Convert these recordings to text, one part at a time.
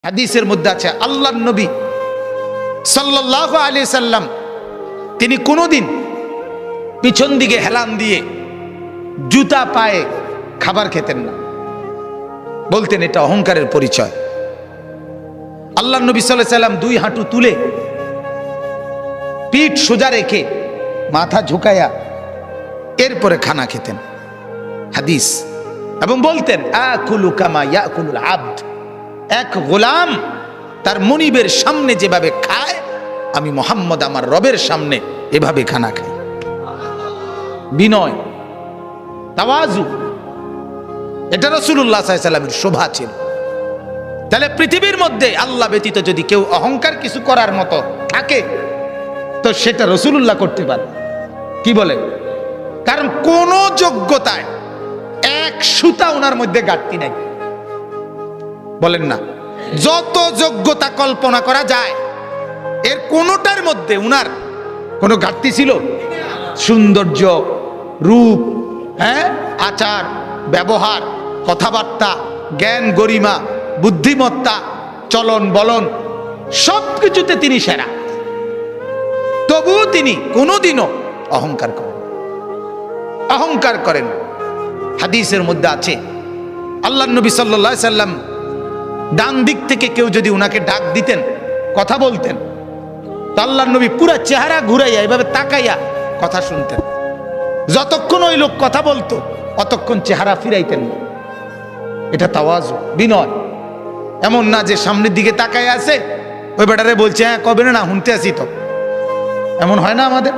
হাদিসের মধ্যে আছে আল্লাহর নবী সাল্লাল্লাহু আলাইহি সাল্লাম তিনি কোনোদিন পিছন দিকে হেলান দিয়ে জুতা পায়ে খাবার খেতেন না, বলতেন এটা অহংকারের পরিচয়। আল্লাহর নবী সাল্লাল্লাহু আলাইহি সাল্লাম দুই হাঁটু তুলে পিঠ সোজা রেখে মাথা ঝুঁকায়া এরপরে খানা খেতেন, হাদিস। এবং বলতেন আকুলু কামা ইয়াকুলুল আবদ, এক গোলাম তার মনিবের সামনে যেভাবে খায় আমি মুহাম্মদ আমার রবের সামনে এভাবে খানা খাই। বিনয়, তাওয়াজু, এটা রাসূলুল্লাহ সাল্লাল্লাহু আলাইহি সাল্লামের শোভা ছিল। তাহলে পৃথিবীর মধ্যে আল্লাহ ব্যতীত যদি কেউ অহংকার কিছু করার মতো থাকে তো সেটা রাসূলুল্লাহ করতে পারে। কি বলে? কারণ কোন যোগ্যতায় এক সুতা ওনার মধ্যে ঘাটতি নাই, বলেন না? যত যোগ্যতা কল্পনা করা যায় এর কোনটার মধ্যে উনার কোনো ঘাটতি ছিল? সৌন্দর্য, রূপ, আচার ব্যবহার, কথাবার্তা, জ্ঞান গরিমা, বুদ্ধিমত্তা, চলন বলন সবকিছুতে তিনি সেরা। তবুও তিনি কোনোদিনও অহংকার করেন। হাদিসের মধ্যে আছে আল্লাহর নবী সাল্লাল্লাহু আলাইহি সাল্লাম ডান দিক থেকে কেউ যদি উনাকে ডাক দিতেন, কথা বলতেন, তো আল্লাহর নবী পুরা চেহারা ঘুরাইয়া এভাবে তাকাইয়া কথা শুনতেন। যতক্ষণ ওই লোক কথা বলতো অতক্ষণ চেহারা ফিরাইতেন না। এটা তাওয়াজু, বিনয়। এমন না যে সামনের দিকে তাকাইয়া আছে, ওই বেটারে বলছে হ্যাঁ কবে না শুনতে আসি, তো এমন হয় না আমাদের।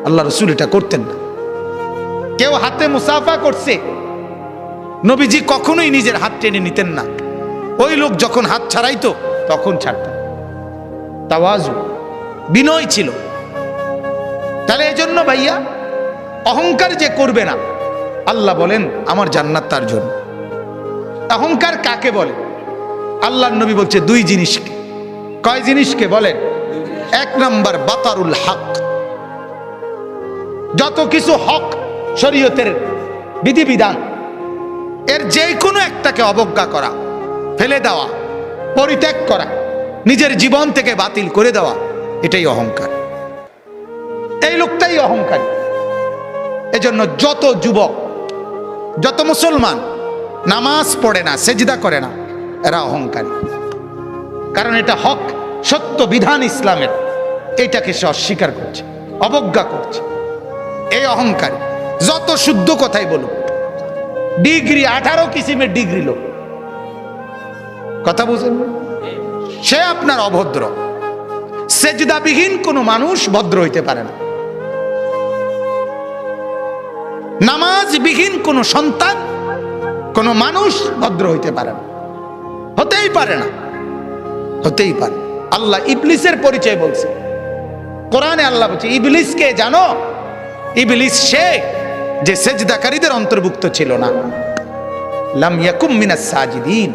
আল্লাহ রাসূল এটা করতেন না। কেউ হাতে মুসাফা করছে, নবীজি কখনোই নিজের হাত টেনে নিতেন না। ওই লোক যখন হাত ছাড়াইতো তখন ছাড়তেন। তাওয়াজু, বিনয় ছিল। তাহলে এই জন্য ভাইয়া অহংকার যে করবে না, আল্লাহ বলেন আমার জান্নাত তার জন্য। অহংকার কাকে বলে? আল্লাহর নবী বলছে দুই জিনিসকে। কয় জিনিসকে বলেন? এক নাম্বার বাতারুল হক, যত কিছু হক শরীয়তের বিধিবিধান এর যে কোনো একটাকে অবজ্ঞা করা, ফেলে দেওয়া, পরিত্যাগ করা, নিজের জীবন থেকে বাতিল করে দেওয়া, এটাই অহংকার। এই লোকটাই অহংকারী। এজন্য যত যুবক, যত মুসলমান নামাজ পড়ে না, সেজদা করে না, এরা অহংকারী। কারণ এটা হক, সত্য বিধান ইসলামের, এইটাকে সে অস্বীকার করছে, অবজ্ঞা করছে। এই অহংকারী। যত শুদ্ধ কথাই বলুক, ডিগ্রি 18 কিসিমের ডিগ্রি লোক, কথা বুঝেন, সে আপনার অভদ্র। সেজদাবিহীন কোনো মানুষ ভদ্র হইতে পারে না। নামাজবিহীন কোনো সন্তান, কোনো মানুষ ভদ্র হইতে পারে না, হতেই পারে না, হতেই পারে। আল্লাহ ইবলিসের পরিচয় বলছে কোরআনে। আল্লাহ বলছে ইবলিসকে জানো? ইবলিস সে যে সেজদাকারীদের অন্তর্ভুক্ত ছিল না। লাম ইয়াকুম মিনাস সাজিদিন,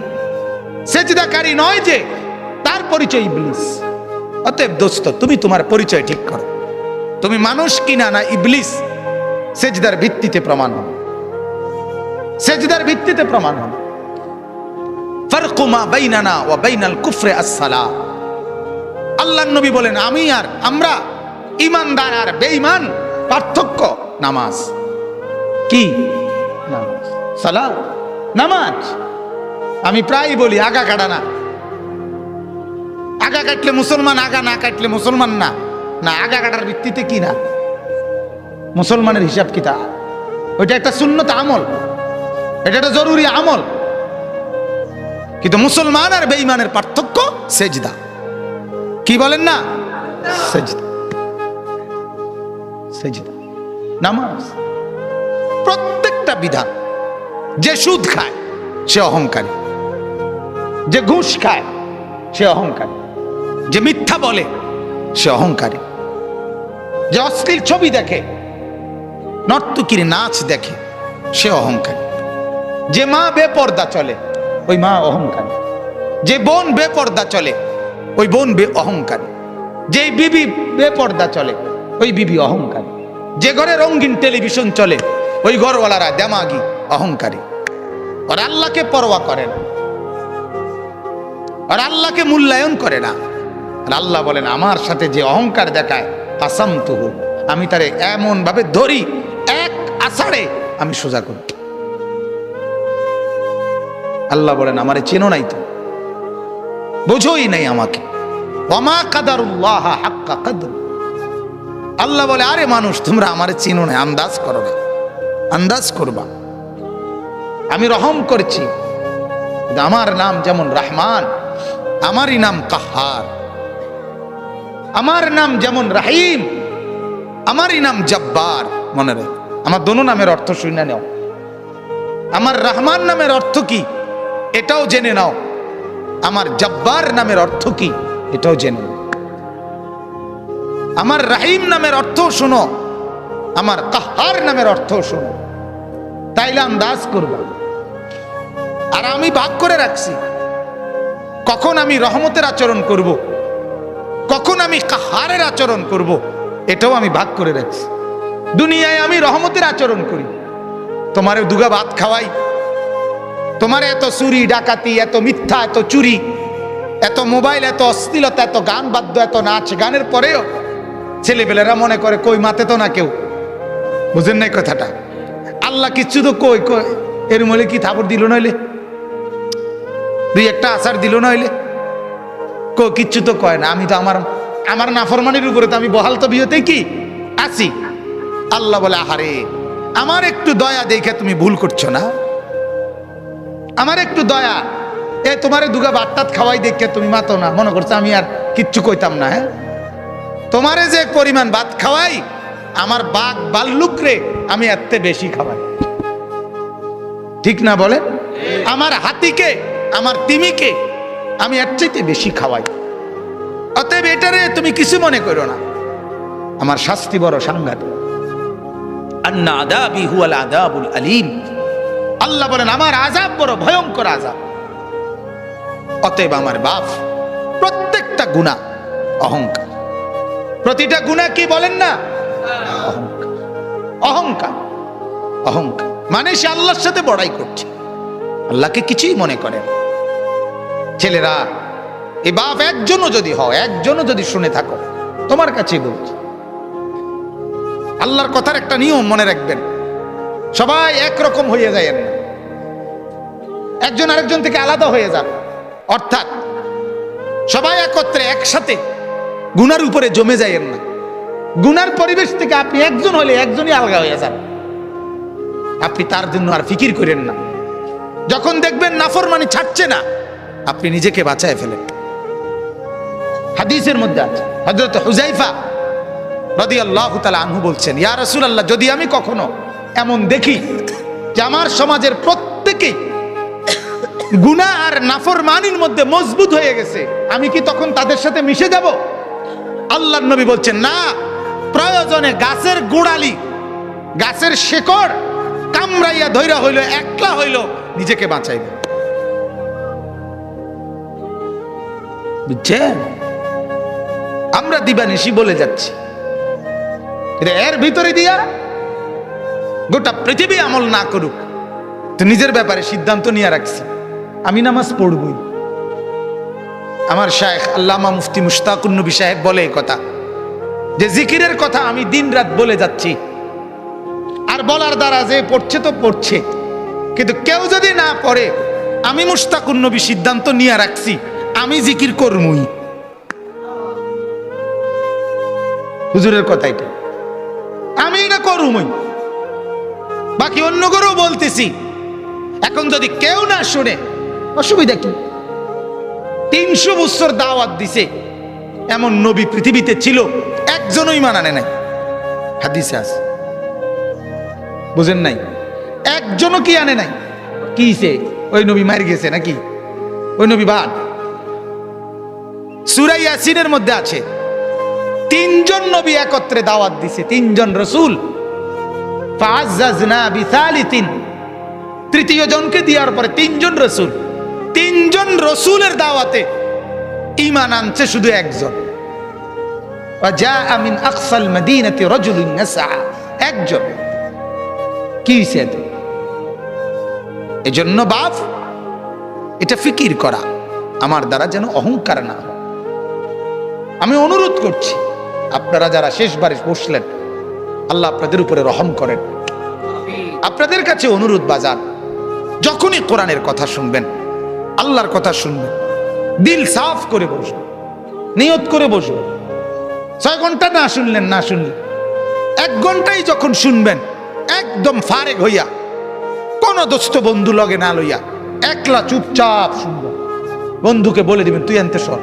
সেজদাকারী নয় যে, তার পরিচয় ইবলিস। অতএব দোস্ত, তুমি তোমার পরিচয় ঠিক করো। তুমি মানুষ কিনা না ইবলিস, সেজদার ভিত্তিতে প্রমাণ হবে, সেজদার ভিত্তিতে প্রমাণ হবে। ফারকু মা বাইনানা ওয়া বাইনাল কুফরি আস-সালাহ। আল্লাহর নবী বলেন আমি আর আমরা, ঈমানদার আর বেঈমান পার্থক্য নামাজ। কি? নামাজ, সালাত, নামাজ। আমি প্রায় বলি আগা কাটা না। আগা কাটলে মুসলমান, আগা না কাটলে মুসলমান না। না, আগা কাটার ভিত্তিতে কি না মুসলমানের হিসাব কিতাব। ওইটা একটা সুন্নত আমল, এটা একটা জরুরি আমল। কিন্তু মুসলমান আর বেঈমানের পার্থক্য সেজদা। কি বলেন না? সেজদা, সেজদা, নামাজ। প্রত্যেকটা বিধান। যে সুদ খায় সে অহংকারী, যে ঘুষ খায় সে অহংকারী, যে মিথ্যা বলে সে অহংকারী, যে অশ্লীল ছবি দেখে, নর্তকীর নাচ দেখে সে অহংকারী, যে মা বেপর্দা চলে ওই মা অহংকারী, যে বোন বেপর্দা চলে ওই বোন অহংকারী, যে বিবি বেপর্দা চলে ওই বিবি অহংকারী, যে ঘরে রঙিন টেলিভিশন চলে ওই ঘরওয়ালারা দেমাগি, অহংকারী। আর আল্লাহকে পরোয়া করেন। আর আল্লাহকে মূল্যায়ন করে না। আর আল্লাহ বলেন আমার সাথে যে অহংকার দেখায় ফাসামতুহু, আমি তারে এমন ভাবে ধরি এক আছাড়ে আমি সোজা করি। আল্লাহ বলেন আমারে চেনো নাই, তো বোঝোই নাই আমাকে। ওয়ামা কাদারুল্লাহ হাক্কা কদর। আল্লাহ বলে আরে মানুষ তোমরা আমারে চিনো না, আন্দাজ করো না, আন্দাজ করবা। আমি রহম করছি, আমার নাম যেমন রহমান, আমারই নাম কাহার। আমার নাম যেমন রাহিম, আমারই নাম জব্বার। মনে রাখ, আমার দোনো নামের অর্থ শুনে নাও। আমার রহমান নামের অর্থ কি এটাও জেনে নাও, আমার জব্বার নামের অর্থ কি এটাও জেনে নাও। আমার রাহিম নামের অর্থ শোনো, আমার কাহার নামের অর্থ শোনো, তাইলে আন্দাজ করবা। আর আমি ভাগ করে রাখছি কখন আমি রহমতের আচরণ করব, কখন আমি কাহারের আচরণ করব, এটাও আমি ভাগ করে রাখছি। দুনিয়ায় আমি রহমতের আচরণ করি, তোমারে দুগা ভাত খাওয়াই, তোমার এত চুরি ডাকাতি, এত মিথ্যা, এত চুরি, এত মোবাইল, এত অশ্লীলতা, এত গান বাদ্য, এত নাচ গানের পরেও ছেলেপেলেরা মনে করে কই মাতে তো না কেউ। বুঝেন নাই কথাটা? আল্লাহ কিচ্ছু তো কই কই এর মলে কি থাপড় দিল নইলে, দুই একটা আচার দিল নইলে, কিচ্ছু তো কয় না। আমি তো আমার নাফরমানির উপরে তো আমি বহাল তো বিয়েতেই কি আছি। আল্লাহ বলে আহারে আমার একটু দয়া দেখে তুমি ভুল করছো না, আমার একটু দয়া, এ তোমারে দুগা বাট্টাত খাওয়াই দেখে তুমি মাতো না, মনে করছো আমি আর কিচ্ছু কইতাম না। হ্যাঁ, তোমারে যে পরিমাণ ভাত খাওয়াই, আমার বাঘ বাল্লুক রে আমি এত বেশি খাওয়াই, ঠিক না বলে? আমার হাতিকে, আমার তিমিকে আমি এর চাইতে বেশি খাওয়াই। অতএব এটারে তুমি কিছু মনে করো না, আমার শাস্তি বড় সাংঘাতিক। আন্না আযাবি হুয়াল আযাবুল আলীম। আল্লাহ বলেন আমার আযাব বড় ভয়ঙ্কর আযাব। অতএব আমার বাপ প্রত্যেকটা গুনাহ অহংকার, প্রতিটা গুনাহ কি বলেন না অহংকার, অহংকার, অহংকার মানে সে আল্লাহর সাথে বড়াই করছে, আল্লাহকে কিছুই মনে করে না। ছেলেরা এই বাপ একজনও যদি হয়, একজনও যদি শুনে থাকো, তোমার কাছেই বলছি, আল্লাহর কথার একটা নিয়ম মনে রাখবেন, সবাই একরকম হয়ে যায় না, একজন আরেকজন থেকে আলাদা হয়ে যান। অর্থাৎ সবাই একত্রে একসাথে গুনার উপরে জমে যায়েন না। গুনার পরিবেশ থেকে আপনি একজন হলে একজনই আলগা হয়ে যান, আপনি তার জন্য আর ফিকির করেন না। যখন দেখবেন নাফরমানি ছাড়ছে না, আপনি নিজেকে বাঁচায় ফেলেন। হাদিসের মধ্যে আছে, হযরত হুযায়ফা রাদিয়াল্লাহু তাআলা আনহু বলছেন, ইয়া রাসূলুল্লাহ, যদি আমি কখনো এমন দেখি যে আমার সমাজের প্রত্যেকেই গুনাহ আর নাফরমানির মধ্যে মজবুত হয়ে গেছে, আমি কি তখন তাদের সাথে মিশে যাব? আল্লাহর নবী বলছেন না, প্রয়োজনে গাছের গোড়ালি, গাছের শেকড় কামড়াইয়া ধইরা হইল, একলা হইল, নিজেকে বাঁচাইবে। বুঝছেন? আমরা দিবানিশি বলে যাচ্ছি, এর ভিতরে দিয়া গোটা পৃথিবী আমল না করুক, তো নিজের ব্যাপারে সিদ্ধান্ত নিয়ে রাখছি আমি নামাজ পড়বই। আমার শায়েখ আল্লামা মুফতি মুশতাকুন নবী সাহেব বলে এই কথা, যে জিকিরের কথা আমি দিন রাত বলে যাচ্ছি, আর বলার দ্বারা যে পড়ছে তো পড়ছে, কিন্তু কেউ যদি না পড়ে, আমি মুশতাকুন নবী সিদ্ধান্ত নিয়ে রাখছি আমি জিকির করবই। হুজুরের কথা এটা, আমি না করবই, বাকি অন্য করেও বলতেছি। এখন যদি কেউ না শুনে অসুবিধা কি? 300 বছর দাওয়াত দিছে, এমন নবী পৃথিবীতে ছিল, একজনই মানানে নাই। হাদিসে আছে, বুঝেন নাই? একজনও কি আনে নাই। কিছে ওই নবী মার গেছে নাকি? ওই নবী বাদ। সূরা ইয়াসিনের মধ্যে আছে 3জন নবী একত্রে দাওয়াত দিছে, 3জন রাসূল। ফাআযাযনা বিসালিতিন, তৃতীয় জনকে দেওয়ার পরে 3জন রাসূল, 3জন রাসূলের দাওয়াতে ঈমান আনছে শুধু একজন। ওয়াজাআ মিন আকসাল মাদিনাতি রাজুলুন ইয়াসআ, একজন। কি হইছে? এজন্য বাপ এটা ফিকির করা, আমার দ্বারা যেন অহংকার না হয়। আমি অনুরোধ করছি, আপনারা যারা শেষবারে বসলেন, আল্লাহ আপনাদের উপরে রহম করেন। আপনাদের কাছে অনুরোধ বাজার, যখনই কোরআনের কথা শুনবেন, আল্লাহর কথা শুনবেন, দিল সাফ করে বসবেন, নিয়ত করে বসবেন। 6 ঘন্টা না শুনলেন, 1 ঘন্টাই যখন শুনবেন, একদম ফারেক হইয়া, কোন দোস্ত বন্ধু লগে না লইয়া, একলা চুপচাপ শুনবেন। বন্ধুকে বলে দিবেন, তুই আনতে সর,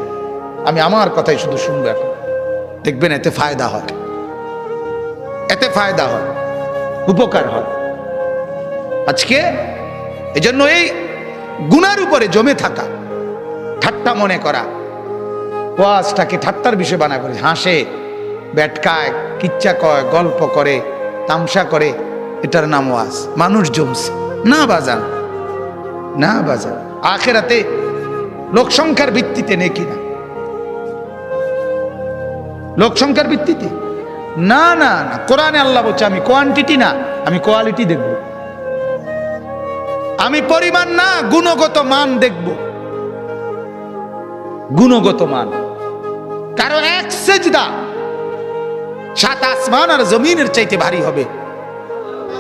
আমি আমার কথাই শুধু শুনবো এখন। দেখবেন এতে ফায়দা হয়, এতে ফায়দা হয়, উপকার হয়। আজকে এজন্য এই গুনার উপরে জমে থাকা, ঠাট্টা মনে করা, ওয়াজটাকে ঠাট্টার বিষয় বানা করে, হাসে, ব্যাটকায়, কিচ্ছা কয়, গল্প করে, তামসা করে, এটার নাম ওয়াজ। মানুষ জমছে না বাজান, না বাজান। আখেরাতে লোক সংখ্যার ভিত্তিতে নেকি না, লোক সংখ্যার ভিত্তিতে না, না না। কোরআনে আল্লাহ বলছে, আমি কোয়ান্টিটি না, আমি কোয়ালিটি দেখব। আমি পরিমাণ না, গুণগত মান দেখব, গুণগত মান। কারো 1 সেজদা 7 আসমান আর জমিনের চাইতে ভারী হবে,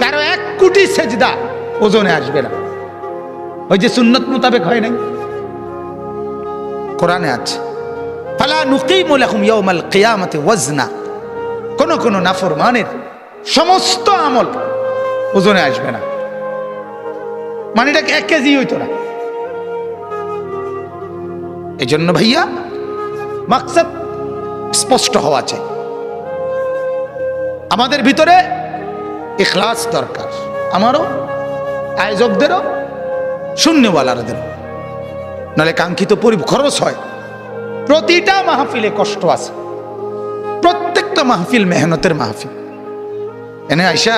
কারো 1 কোটি সেজদা ওজনে আসবে না। ওই যে সুন্নত মোতাবেক হয় নাই, কোরআনে আছে, ফালা নুকিমু লাহুম ইয়াউমাল কিয়ামাতি ওয়াজনা। কোন কোন নাফরমানের সমস্ত আমল ওজনে আসবে না, মানে এটা 1 কেজি হইতো না। এই জন্য ভাইয়া মাকসাদ স্পষ্ট হওয়া চাই। আমাদের ভিতরে ইখলাস দরকার, আমারও, আয়োজকদেরও, শূন্যওয়ালাদেরও, নাহলে কাঙ্ক্ষিত খরচ হয়। প্রতিটা মাহফিলে কষ্ট আছে, প্রত্যেকটা মাহফিল মেহনতের মাহফিল। এনে আইসা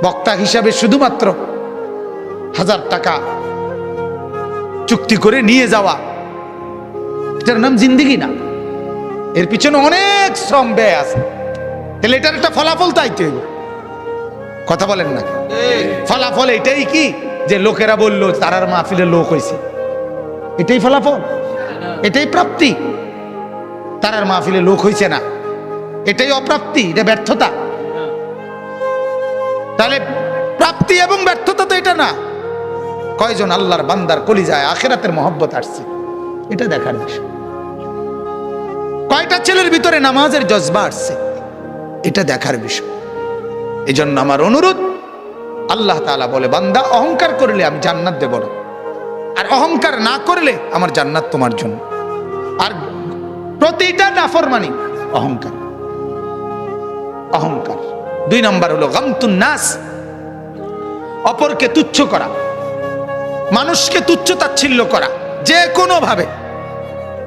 বক্তা হিসাবে শুধুমাত্র 1000 টাকা চুক্তি করে নিয়ে যাওয়া, এটার নাম জিন্দেগি না। এর পিছনে অনেক শ্রম ব্যয় আছে। তাহলে এটার একটা ফলাফল চাইতে হইব, কথা বলেন না? ফলাফল এটাই কি যে লোকেরা বললো তারার মাহফিলে লোক হয়েছে, এটাই ফলাফল, এটাই প্রাপ্তি? তারার মাহফিলে লোক হয়েছে না, এটাই অপ্রাপ্তি, এটা ব্যর্থতা। তাহলে প্রাপ্তি এবং ব্যর্থতা তো এটা না। কয়জন আল্লাহর বান্দার কলিজায় আখিরাতের মহব্বত আসছে, এটা দেখার বিষয়। কয়টা ছেলের ভিতরে নামাজের জজবা আসছে, এটা দেখার বিষয়। এই জন্য আমার অনুরোধ, আল্লাহ তাআলা বলে, বান্দা অহংকার করলে আমি জান্নাত দেব না, আর অহংকার না করলে আমার জান্নাত তোমার জন্য। আর প্রতিটা নাফরমানি অহংকার, অহংকার। 2 নম্বর হলো গামতুন নাস, অপরকে তুচ্ছ করা, মানুষকে তুচ্ছ তাচ্ছিল্য করা যে কোনো ভাবে,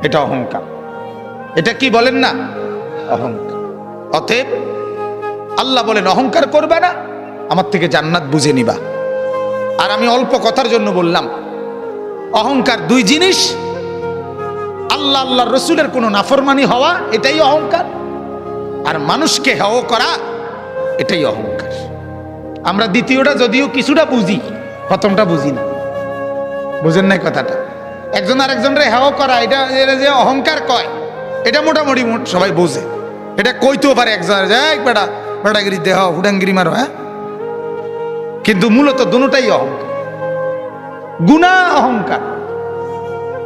এটা অহংকার। এটা কি বলেন না? অহংকার। অতএব আল্লাহ বলেন অহংকার করবে না, আমার থেকে জান্নাত বুঝে নিবা। আর আমি অল্প কথার জন্য বললাম, অহংকার 2 জিনিস। আল্লাহ আল্লাহর রসুলের কোনো নাফরমানি হওয়া, এটাই অহংকার। আর মানুষকে হেয় করা, এটাই অহংকার। আমরা দ্বিতীয়টা যদিও কিছুটা বুঝি, প্রথমটা বুঝি না। বুঝেন নাই কথাটা? একজন আরেকজনের হেয় করা, এটা যে অহংকার কয়, এটা মোটামুটি সবাই বোঝে। এটা কইতেও পারে একজন, বেটা বেটাগিরি দেহ হুডাঙ্গিরি মারো, হ্যাঁ। কিন্তু মূলত দুটোটাই অহংকার, গুনাহ অহংকার।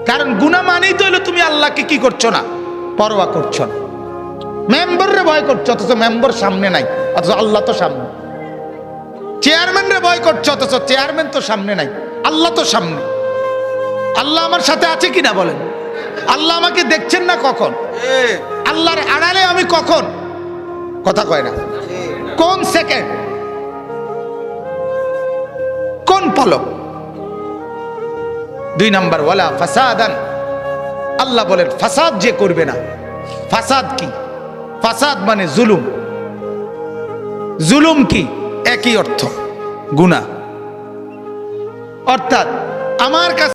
কারণ গুনাহ মানেই তো হলো তুমি আল্লাহকে কি করছো না, পরোয়া করছো না। মেম্বাররে ভয় করছো, অথচ মেম্বার সামনে নাই, অথচ আল্লাহ তো সামনে। চেয়ারম্যানরে ভয় করছো, অথচ চেয়ারম্যান তো সামনে নাই, আল্লাহ তো সামনে। আল্লাহ আমার সাথে আছে কিনা বলেন? আল্লাহ আমাকে দেখছেন না কখন? আল্লাহর আড়ালে আমি কখন? কথা কয় না। কোন সেকেন্ড, কোন পলক? 2 নম্বর, ওয়ালা ফাসাদান। আল্লাহ বলেন ফাসাদ যে করবে না। ফাসাদ কি? ফাসাদ মানে জুলুম। জুলুম কি? একই অর্থ, গুনাহ। অর্থাৎ আমার কাছে